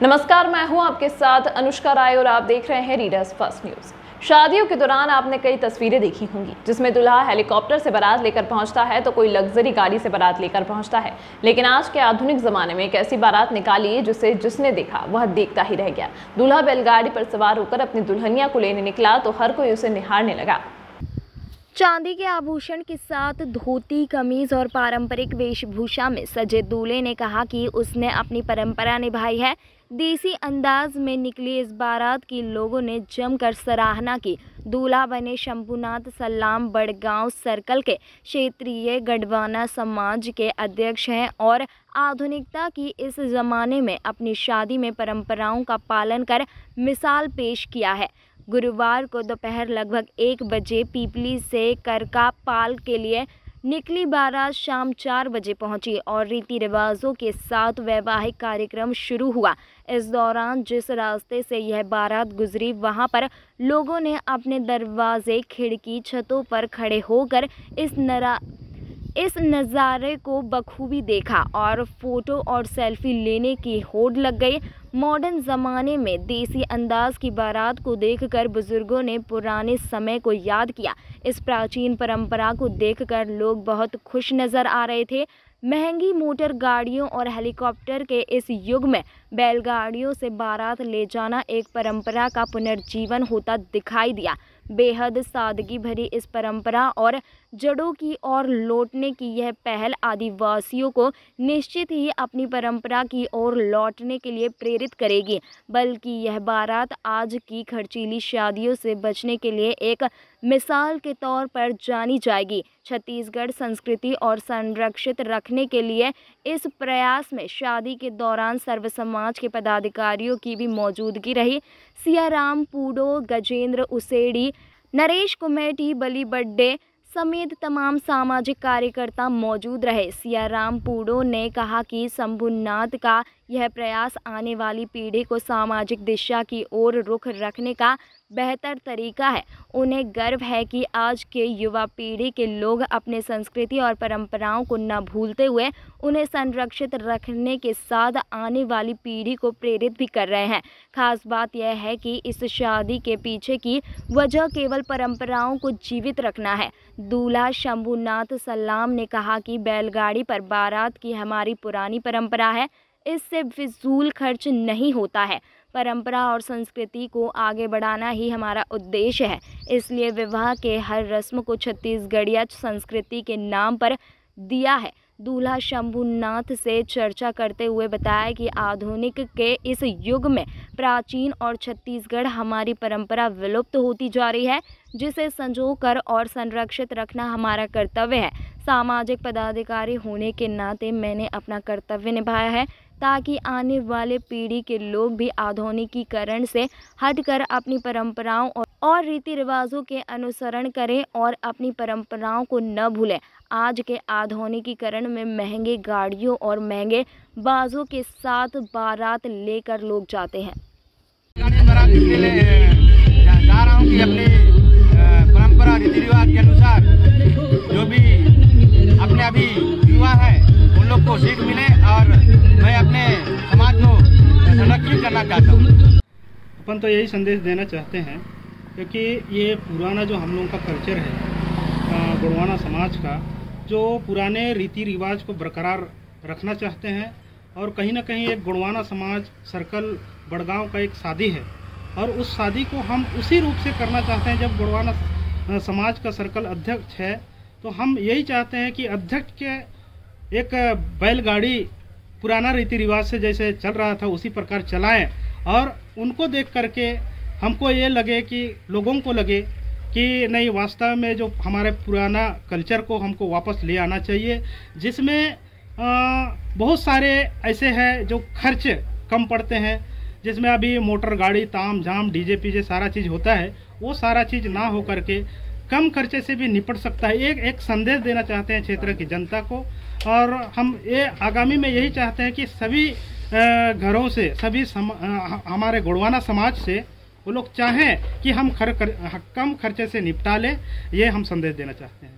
नमस्कार, मैं हूं आपके साथ अनुष्का राय और आप देख रहे हैं रीडर्स फर्स्ट न्यूज। शादियों के दौरान आपने कई तस्वीरें देखी होंगी जिसमें दूल्हा हेलीकॉप्टर से बारात लेकर पहुंचता है तो कोई लग्जरी गाड़ी से बारात लेकर पहुंचता है। लेकिन आज के आधुनिक जमाने में एक ऐसी बारात निकाली जिसे जिसने देखा वह देखता ही रह गया। दूल्हा बैलगाड़ी पर सवार होकर अपनी दुल्हनिया को लेने निकला तो हर कोई उसे निहारने लगा। चांदी के आभूषण के साथ धोती, कमीज और पारंपरिक वेशभूषा में सजे दूल्हे ने कहा कि उसने अपनी परंपरा निभाई है। देसी अंदाज में निकली इस बारात की लोगों ने जमकर सराहना की। दूल्हा बने शंभुनाथ सल्लाम बड़गांव सर्कल के क्षेत्रीय गढ़वाना समाज के अध्यक्ष हैं और आधुनिकता की इस जमाने में अपनी शादी में परंपराओं का पालन कर मिसाल पेश किया है। गुरुवार को दोपहर लगभग 1 बजे पीपली से करकापाल के लिए निकली बारात शाम 4 बजे पहुंची और रीति रिवाजों के साथ वैवाहिक कार्यक्रम शुरू हुआ। इस दौरान जिस रास्ते से यह बारात गुजरी वहां पर लोगों ने अपने दरवाजे, खिड़की, छतों पर खड़े होकर इस नज़ारे को बखूबी देखा और फोटो और सेल्फी लेने की होड़ लग गई। मॉडर्न ज़माने में देसी अंदाज की बारात को देखकर बुजुर्गों ने पुराने समय को याद किया। इस प्राचीन परंपरा को देखकर लोग बहुत खुश नज़र आ रहे थे। महंगी मोटर गाड़ियों और हेलीकॉप्टर के इस युग में बैलगाड़ियों से बारात ले जाना एक परंपरा का पुनर्जीवन होता दिखाई दिया। बेहद सादगी भरी इस परंपरा और जड़ों की ओर लौटने की यह पहल आदिवासियों को निश्चित ही अपनी परंपरा की ओर लौटने के लिए प्रेरित करेगी। बल्कि यह बारात आज की खर्चीली शादियों से बचने के लिए एक मिसाल के तौर पर जानी जाएगी। छत्तीसगढ़ संस्कृति और संरक्षित रखने के लिए इस प्रयास में शादी के दौरान सर्व समाज के पदाधिकारियों की भी मौजूदगी रही। सियाराम पूडो, गजेंद्र उसेड़ी, नरेश कुमेटी, बली बड्डे समेत तमाम सामाजिक कार्यकर्ता मौजूद रहे। सियाराम पूडो ने कहा कि शंभुनाथ का यह प्रयास आने वाली पीढ़ी को सामाजिक दिशा की ओर रुख रखने का बेहतर तरीका है। उन्हें गर्व है कि आज के युवा पीढ़ी के लोग अपने संस्कृति और परंपराओं को न भूलते हुए उन्हें संरक्षित रखने के साथ आने वाली पीढ़ी को प्रेरित भी कर रहे हैं। खास बात यह है कि इस शादी के पीछे की वजह केवल परंपराओं को जीवित रखना है। दूल्हा शंभुनाथ सल्लाम ने कहा कि बैलगाड़ी पर बारात की हमारी पुरानी परंपरा है, इससे फिजूल खर्च नहीं होता है। परंपरा और संस्कृति को आगे बढ़ाना ही हमारा उद्देश्य है। इसलिए विवाह के हर रस्म को छत्तीसगढ़िया संस्कृति के नाम पर दिया है। दूल्हा शंभुनाथ से चर्चा करते हुए बताया कि आधुनिक के इस युग में प्राचीन और छत्तीसगढ़ हमारी परंपरा विलुप्त होती जा रही है, जिसे संजोकर और संरक्षित रखना हमारा कर्तव्य है। सामाजिक पदाधिकारी होने के नाते मैंने अपना कर्तव्य निभाया है ताकि आने वाले पीढ़ी के लोग भी आधुनिकीकरण से हटकर अपनी परंपराओं और रीति रिवाजों के अनुसरण करें और अपनी परंपराओं को न भूलें। आज के आधुनिकीकरण में महंगे गाड़ियों और महंगे बाजों के साथ बारात लेकर लोग जाते हैं। जा रहा हूँ कि अपनी परंपरा रीति रिवाज के अनुसार जो भी अपने अभी युवा है उन लोग को सीख मिले और मैं अपने समाज को संरक्षित करना चाहता हूँ। अपन तो यही संदेश देना चाहते हैं क्योंकि ये पुराना जो हम लोगों का कल्चर है गढ़वाना समाज का, जो पुराने रीति रिवाज को बरकरार रखना चाहते हैं और कहीं ना कहीं एक गढ़वाना समाज सर्कल बड़गांव का एक शादी है और उस शादी को हम उसी रूप से करना चाहते हैं। जब गढ़वाना समाज का सर्कल अध्यक्ष है तो हम यही चाहते हैं कि अध्यक्ष के एक बैलगाड़ी पुराना रीति रिवाज से जैसे चल रहा था उसी प्रकार चलाएं और उनको देख करके हमको ये लगे कि लोगों को लगे कि नहीं, वास्तव में जो हमारे पुराना कल्चर को हमको वापस ले आना चाहिए, जिसमें बहुत सारे ऐसे हैं जो खर्च कम पड़ते हैं, जिसमें अभी मोटर गाड़ी, ताम झाम, डीजे पीजे सारा चीज़ होता है, वो सारा चीज़ ना हो करके कम खर्चे से भी निपट सकता है। एक संदेश देना चाहते हैं क्षेत्र की जनता को और हम ये आगामी में यही चाहते हैं कि सभी घरों से, सभी हमारे गढ़वाना समाज से वो लोग चाहें कि हम कम खर्चे से निपटा लें। ये हम संदेश देना चाहते हैं।